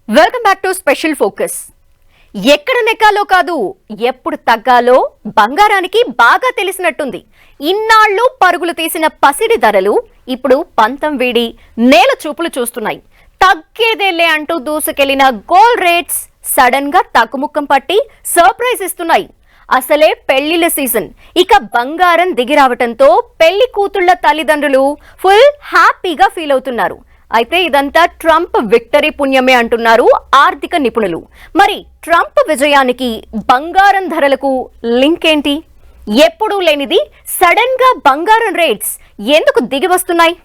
Welcome back to special focus. ఎక్కడ నెక్కాలో కాదు, ఎప్పుడు తగ్గాలో బంగారానికి బాగా తెలిసినట్టుంది. ఇన్నాళ్లు పరుగులు తీసిన పసిడి ధరలు ఇప్పుడు పంతం వీడి నేల చూపులు చూస్తున్నాయి. తగ్గేదేలే అంటూ దూసుకెళ్లిన గోల్డ్ రేట్స్ సడన్ గా తగ్గుముఖం పట్టి సర్ప్రైజ్ ఇస్తున్నాయి. అసలే పెళ్లిళ్ల సీజన్, ఇక బంగారం దిగిరావటంతో పెళ్లి కూతుళ్ల తల్లిదండ్రులు ఫుల్ హ్యాపీగా ఫీల్ అవుతున్నారు. అయితే ఇదంతా ట్రంప్ విక్టరీ పుణ్యమే అంటున్నారు ఆర్థిక నిపుణులు. మరి ట్రంప్ విజయానికి బంగారం ధరలకు లింక్ ఏంటి? ఎప్పుడూ లేనిది సడన్ గా బంగారం రేట్స్ ఎందుకు దిగి వస్తున్నాయి?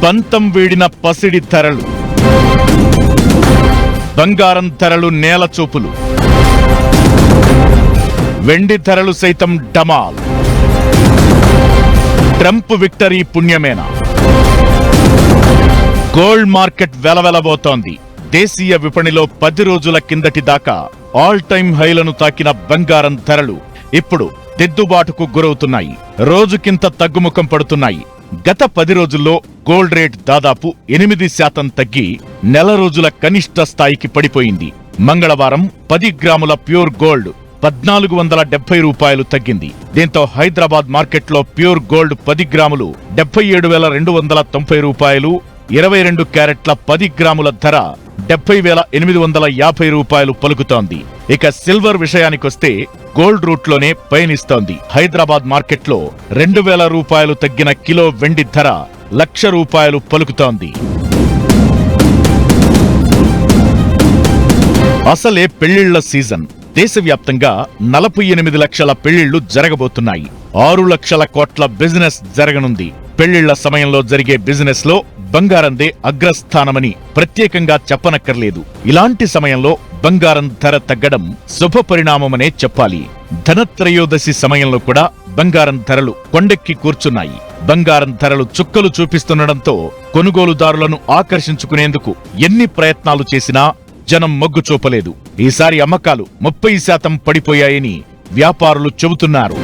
పంతం వీడిన పసిడి ధరలు, బంగారం ధరలు నేల చూపులు, వెండి ధరలు సైతం డమాల్. ట్రంప్ విక్టరీ పుణ్యమేనా? గోల్డ్ మార్కెట్ వెలవెలబోతోంది. దేశీయ విపణిలో 10 రోజుల కిందటి దాకా ఆల్ టైమ్ హైలను తాకిన బంగారం ధరలు ఇప్పుడు దిద్దుబాటుకు గురవుతున్నాయి. రోజుకింత తగ్గుముఖం పడుతున్నాయి. గత 10 రోజుల్లో గోల్డ్ రేట్ దాదాపు 8% తగ్గి నెల రోజుల కనిష్ట స్థాయికి పడిపోయింది. మంగళవారం 10 గ్రాముల ప్యూర్ గోల్డ్ 1470 రూపాయలు తగ్గింది. దీంతో హైదరాబాద్ మార్కెట్లో ప్యూర్ గోల్డ్ 10 గ్రాములు 77,290 రూపాయలు, 22 క్యారెట్ల 10 గ్రాముల ధర 70,850 రూపాయలు పలుకుతోంది. ఇక సిల్వర్ విషయానికొస్తే గోల్డ్ రూట్లోనే పయనిస్తోంది. హైదరాబాద్ మార్కెట్లో 2,000 రూపాయలు తగ్గిన కిలో వెండి ధర 1,00,000 రూపాయలు పలుకుతోంది. అసలే పెళ్లిళ్ల సీజన్. దేశవ్యాప్తంగా 48 లక్షల పెళ్లిళ్లు జరగబోతున్నాయి. 6 లక్షల కోట్ల బిజినెస్ జరగనుంది. పెళ్లిళ్ల సమయంలో జరిగే బిజినెస్ లో బంగారందే అగ్రస్థానమని ప్రత్యేకంగా చెప్పనక్కర్లేదు. ఇలాంటి సమయంలో బంగారం ధర తగ్గడం శుభ పరిణామమనే చెప్పాలి. ధనత్రయోదశి సమయంలో కూడా బంగారం ధరలు కొండెక్కి కూర్చున్నాయి. బంగారం ధరలు చుక్కలు చూపిస్తుండటంతో కొనుగోలుదారులను ఆకర్షించుకునేందుకు ఎన్ని ప్రయత్నాలు చేసినా జనం మొగ్గు చూపలేదు. ఈసారి అమ్మకాలు 30% పడిపోయాయని వ్యాపారులు చెబుతున్నారు.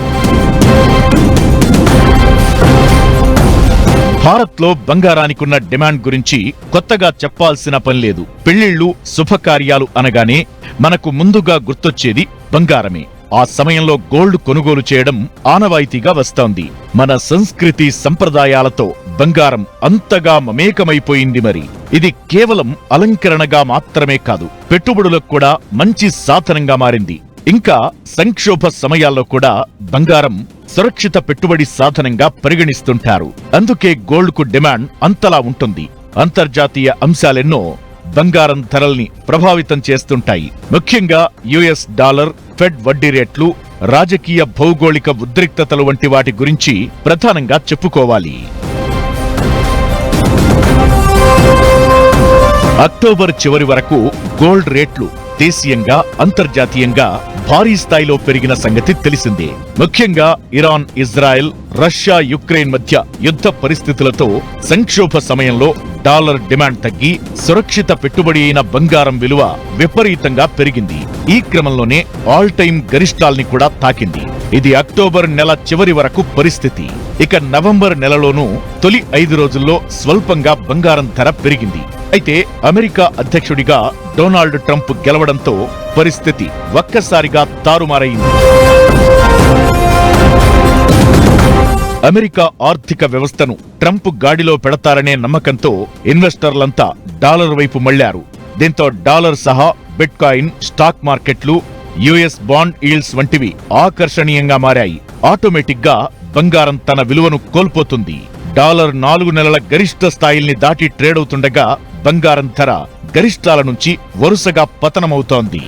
భారత్లో బంగారానికున్న డిమాండ్ గురించి కొత్తగా చెప్పాల్సిన పనిలేదు. పెళ్లిళ్లు, శుభకార్యాలు అనగానే మనకు ముందుగా గుర్తొచ్చేది బంగారమే. ఆ సమయంలో గోల్డ్ కొనుగోలు చేయడం ఆనవాయితీగా వస్తోంది. మన సంస్కృతి సంప్రదాయాలతో బంగారం అంతగా మమేకమైపోయింది. మరి ఇది కేవలం అలంకరణగా మాత్రమే కాదు, పెట్టుబడులకు కూడా మంచి సాధనంగా మారింది. ఇంకా సంక్షోభ సమయాల్లో కూడా బంగారం సురక్షిత పెట్టుబడి సాధనంగా పరిగణిస్తుంటారు. అందుకే గోల్డ్ కు డిమాండ్ అంతలా ఉంటుంది. అంతర్జాతీయ అంశాలెన్నో బంగారం ధరల్ని ప్రభావితం చేస్తుంటాయి. ముఖ్యంగా యుఎస్ డాలర్, ఫెడ్ వడ్డీ రేట్లు, రాజకీయ భౌగోళిక ఉద్రిక్తతలు వంటి వాటి గురించి ప్రధానంగా చెప్పుకోవాలి. అక్టోబర్ చివరి వరకు గోల్డ్ రేట్లు దేశీయంగా, అంతర్జాతీయంగా భారీ స్థాయిలో పెరిగిన సంగతి తెలిసిందే. ముఖ్యంగా ఇరాన్, ఇజ్రాయెల్, రష్యా, యుక్రెయిన్ మధ్య యుద్ధ పరిస్థితులతో సంక్షోభ సమయంలో డాలర్ డిమాండ్ తగ్గి సురక్షిత పెట్టుబడి అయిన బంగారం విలువ విపరీతంగా పెరిగింది. ఈ క్రమంలోనే ఆల్ టైమ్ గరిష్టాల్ని కూడా తాకింది. ఇది అక్టోబర్ నెల చివరి వరకు పరిస్థితి. ఇక నవంబర్ నెలలోనూ తొలి 5 రోజుల్లో స్వల్పంగా బంగారం ధర పెరిగింది. అయితే అమెరికా అధ్యక్షుడిగా డొనాల్డ్ ట్రంప్ గెలవడంతో పరిస్థితి ఒక్కసారిగా తారుమారైంది. అమెరికా ఆర్థిక వ్యవస్థను ట్రంప్ గాడిలో పెడతారనే నమ్మకంతో ఇన్వెస్టర్లంతా డాలర్ వైపు మళ్లారు. దీంతో డాలర్ సహా బిట్కాయిన్, స్టాక్ మార్కెట్లు, యుఎస్ బాండ్ ఈల్డ్స్ వంటివి ఆకర్షణీయంగా మారాయి. ఆటోమేటిక్ గా బంగారం తన విలువను కోల్పోతుంది. డాలర్ 4 నెలల గరిష్ట స్థాయిల్ని దాటి ట్రేడ్ అవుతుండగా బంగారం ధర గరిష్టాల నుంచి వరుసగా పతనమవుతోంది.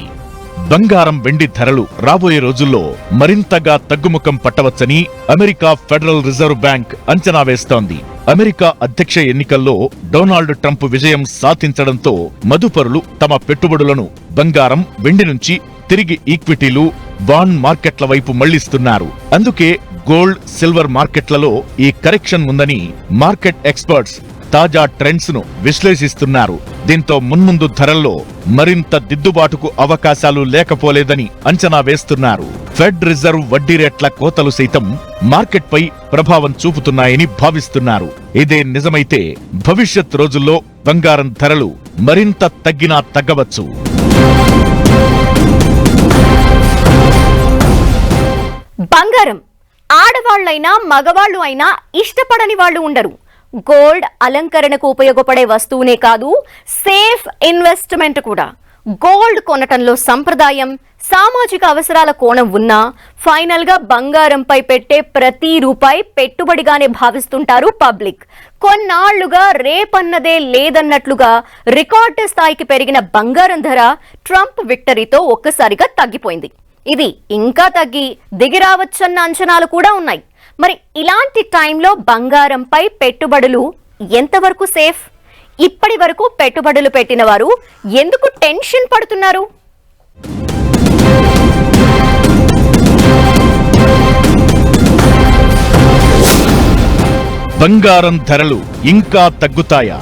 బంగారం, వెండి ధరలు రాబోయే రోజుల్లో మరింతగా తగ్గుముఖం పట్టవచ్చని అమెరికా ఫెడరల్ రిజర్వ్ బ్యాంక్ అంచనా వేస్తోంది. అమెరికా అధ్యక్ష ఎన్నికల్లో డొనాల్డ్ ట్రంప్ విజయం సాధించడంతో మదుపరులు తమ పెట్టుబడులను బంగారం, వెండి నుంచి తిరిగి ఈక్విటీలు, బాండ్ మార్కెట్ల వైపు మళ్లిస్తున్నారు. అందుకే గోల్డ్, సిల్వర్ మార్కెట్లలో ఈ కరెక్షన్ ఉందని మార్కెట్ ఎక్స్పర్ట్స్ తాజా ట్రెండ్స్ ను విశ్లేషిస్తున్నారు. దీంతో మున్ముందు ధరల్లో మరింత దిద్దుబాటుకు అవకాశాలు లేకపోలేదని అంచనా వేస్తున్నారు. ఫెడ్ రిజర్వ్ వడ్డీ రేట్ల కోతలు సైతం మార్కెట్పై ప్రభావం చూపుతున్నాయని భావిస్తున్నారు. ఇదే నిజమైతే భవిష్యత్ రోజుల్లో బంగారం ధరలు మరింత తగ్గినా తగ్గవచ్చు. బంగారం ఆడవాళ్లైనా మగవాళ్లు అయినా ఇష్టపడని వాళ్ళు ఉండరు. గోల్డ్ అలంకరణకు ఉపయోగపడే వస్తువునే కాదు, సేఫ్ ఇన్వెస్ట్మెంట్ కూడా. గోల్డ్ కొనటంలో సంప్రదాయం, సామాజిక అవసరాల కోణం ఉన్నా ఫైనల్ గా బంగారంపై పెట్టే ప్రతి రూపాయి పెట్టుబడిగానే భావిస్తుంటారు పబ్లిక్. కొన్నాళ్లుగా రేపన్నదే లేదన్నట్లుగా రికార్డు స్థాయికి పెరిగిన బంగారం ధర ట్రంప్ విక్టరీతో ఒక్కసారిగా తగ్గిపోయింది. ఇది ఇంకా తగ్గి దిగిరావచ్చన్న అంచనాలు కూడా ఉన్నాయి. మరి ఇలాంటి టైంలో బంగారంపై పెట్టుబడులు ఎంతవరకు సేఫ్? ఇప్పటి వరకు పెట్టుబడులు పెట్టిన వారు ఎందుకు టెన్షన్ పడుతున్నారు? బంగారం ధరలు ఇంకా తగ్గుతాయా?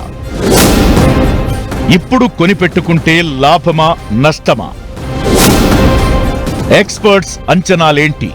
ఇప్పుడు కొనిపెట్టుకుంటే లాభమా నష్టమా? ఎక్స్పర్ట్స్ అంచనాలేంటి?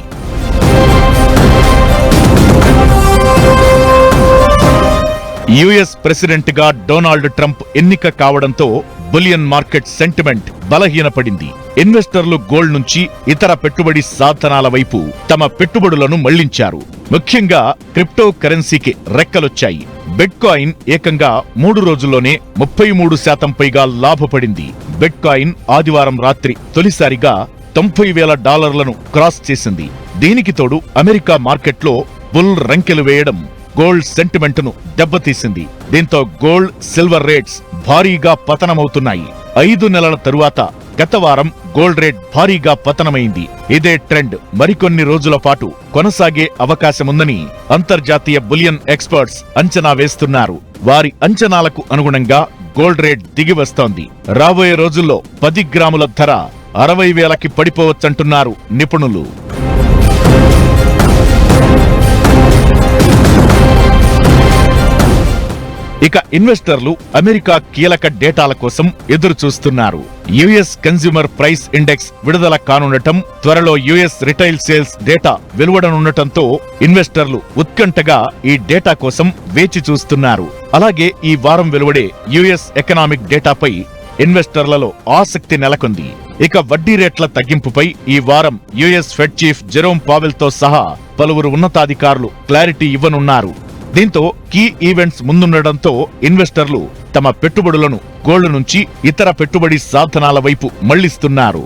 యుఎస్ ప్రెసిడెంట్ గా డొనాల్డ్ ట్రంప్ ఎన్నిక కావడంతో బులియన్ మార్కెట్ సెంటిమెంట్ బలహీనపడింది. ఇన్వెస్టర్లు గోల్డ్ నుంచి ఇతర పెట్టుబడి సాధనాల వైపు తమ పెట్టుబడులను మళ్లించారు. ముఖ్యంగా క్రిప్టో కరెన్సీకి రెక్కలొచ్చాయి. బిట్కాయిన్ ఏకంగా 3 రోజుల్లోనే 33% పైగా లాభపడింది. బిట్కాయిన్ ఆదివారం రాత్రి తొలిసారిగా $90,000 క్రాస్ చేసింది. దీనికి తోడు అమెరికా మార్కెట్లో బుల్ రంకెలు వేయడం గోల్డ్ సెంటిమెంట్ ను దెబ్బతీసింది. దీంతో గోల్డ్, సిల్వర్ రేట్స్ భారీగా పతనమవుతున్నాయి. 5 నెలల తరువాత గత వారం గోల్డ్ రేట్ భారీగా పతనమైంది. ఇదే ట్రెండ్ మరికొన్ని రోజుల పాటు కొనసాగే అవకాశముందని అంతర్జాతీయ బులియన్ ఎక్స్పర్ట్స్ అంచనా వేస్తున్నారు. వారి అంచనాలకు అనుగుణంగా గోల్డ్ రేట్ దిగి వస్తోంది. రాబోయే రోజుల్లో 10 గ్రాముల ధర 60,000కి పడిపోవచ్చంటున్నారు నిపుణులు. ఇక ఇన్వెస్టర్లు అమెరికా కీలక డేటాల కోసం ఎదురు చూస్తున్నారు. యుఎస్ కన్స్యూమర్ ప్రైస్ ఇండెక్స్ విడుదల కానుండటం, త్వరలో యుఎస్ రిటైల్ సేల్స్ డేటా వెలువడనుండటంతో ఇన్వెస్టర్లు ఉత్కంఠగా ఈ డేటా కోసం వేచి చూస్తున్నారు. అలాగే ఈ వారం వెలువడే యుఎస్ ఎకనామిక్ డేటాపై ఇన్వెస్టర్లలో ఆసక్తి నెలకొంది. ఇక వడ్డీ రేట్ల తగ్గింపుపై ఈ వారం US Fed chief Jerome Powell తో సహా పలువురు ఉన్నతాధికారులు క్లారిటీ ఇవ్వనున్నారు. దీంతో కీ ఈవెంట్స్ ముందుండటంతో ఇన్వెస్టర్లు తమ పెట్టుబడులను గోల్డ్ నుంచి ఇతర పెట్టుబడి సాధనాల వైపు మళ్లిస్తున్నారు.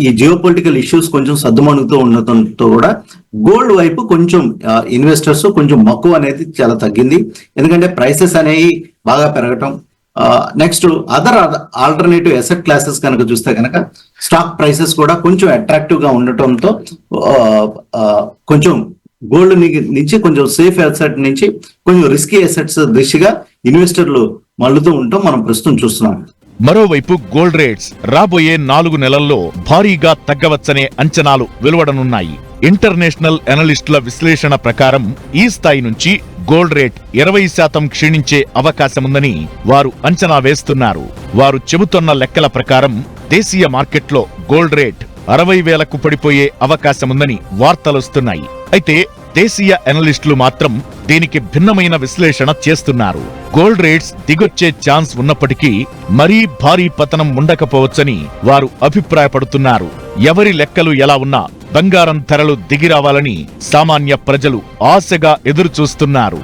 ఈ జియోపొలిటికల్ ఇష్యూస్ కొంచెం సద్దుమణుగుతూ ఉండటంతో కూడా గోల్డ్ వైపు కొంచెం ఇన్వెస్టర్స్ కొంచెం మక్కువ అనేది చాలా తగ్గింది. ఎందుకంటే ప్రైసెస్ అనేవి బాగా పెరగటం, next other alternative asset classes కనుక చూస్తే కనుక స్టాక్ ప్రైసెస్ కూడా కొంచెం అట్రాక్టివ్ గా ఉండటంతో కొంచెం గోల్డ్ నుంచి కొంచెం సేఫ్ అసెట్ నుంచి కొంచెం రిస్కీ అసెట్స్ దిశగా ఇన్వెస్టర్లు మళ్ళుతూ ఉండటం మనం ప్రస్తుతం చూస్తున్నాం. మరోవైపు గోల్డ్ రేట్స్ రాబోయే 4 నెలల్లో భారీగా తగ్గవచ్చనే అంచనాలు వెలువడనున్నాయి. ఇంటర్నేషనల్ అనలిస్టుల విశ్లేషణ ప్రకారం ఈ స్థాయి నుంచి గోల్డ్ రేట్ 20% క్షీణించే అవకాశముందని వారు అంచనా వేస్తున్నారు. వారు చెబుతున్న లెక్కల ప్రకారం దేశీయ మార్కెట్లో గోల్డ్ రేట్ 60,000కు పడిపోయే అవకాశముందని వార్తలొస్తున్నాయి. అయితే దేశీయ అనలిస్టులు మాత్రం దీనికి భిన్నమైన విశ్లేషణ చేస్తున్నారు. గోల్డ్ రేట్స్ దిగొచ్చే ఛాన్స్ ఉన్నప్పటికీ మరీ భారీ పతనం ఉండకపోవచ్చని వారు అభిప్రాయపడుతున్నారు. ఎవరి లెక్కలు ఎలా ఉన్నా బంగారం ధరలు దిగిరావాలని సామాన్య ప్రజలు ఆశగా ఎదురుచూస్తున్నారు.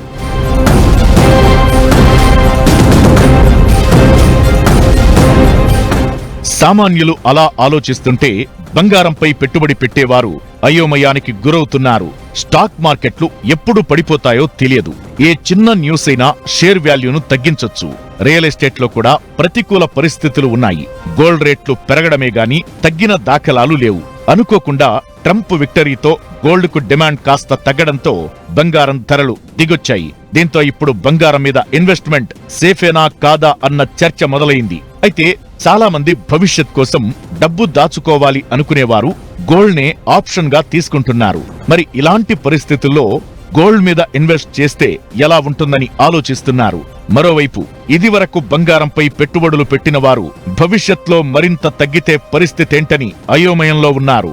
సామాన్యులు అలా ఆలోచిస్తుంటే బంగారంపై పెట్టుబడి పెట్టేవారు అయోమయానికి గురవుతున్నారు. స్టాక్ మార్కెట్లు ఎప్పుడు పడిపోతాయో తెలియదు. ఏ చిన్న న్యూస్ అయినా షేర్ వాల్యూను తగ్గించొచ్చు. రియల్ ఎస్టేట్ లో కూడా ప్రతికూల పరిస్థితులు ఉన్నాయి. గోల్డ్ రేట్లు పెరగడమే గాని తగ్గిన దాఖలాలు లేవు. అనుకోకుండా ట్రంప్ విక్టరీతో గోల్డ్ కు డిమాండ్ కాస్త తగ్గడంతో బంగారం ధరలు దిగొచ్చాయి. దీంతో ఇప్పుడు బంగారం మీద ఇన్వెస్ట్మెంట్ సేఫేనా కాదా అన్న చర్చ మొదలైంది. అయితే చాలా మంది భవిష్యత్ కోసం డబ్బు దాచుకోవాలి అనుకునేవారు గోల్డ్ నే ఆప్షన్ గా తీసుకుంటున్నారు. మరి ఇలాంటి పరిస్థితుల్లో గోల్డ్ మీద ఇన్వెస్ట్ చేస్తే ఎలా ఉంటుందని ఆలోచిస్తున్నారు. మరోవైపు ఇదివరకు బంగారంపై పెట్టుబడులు పెట్టిన వారు భవిష్యత్లో మరింత తగ్గితే పరిస్థితేంటని అయోమయంలో ఉన్నారు.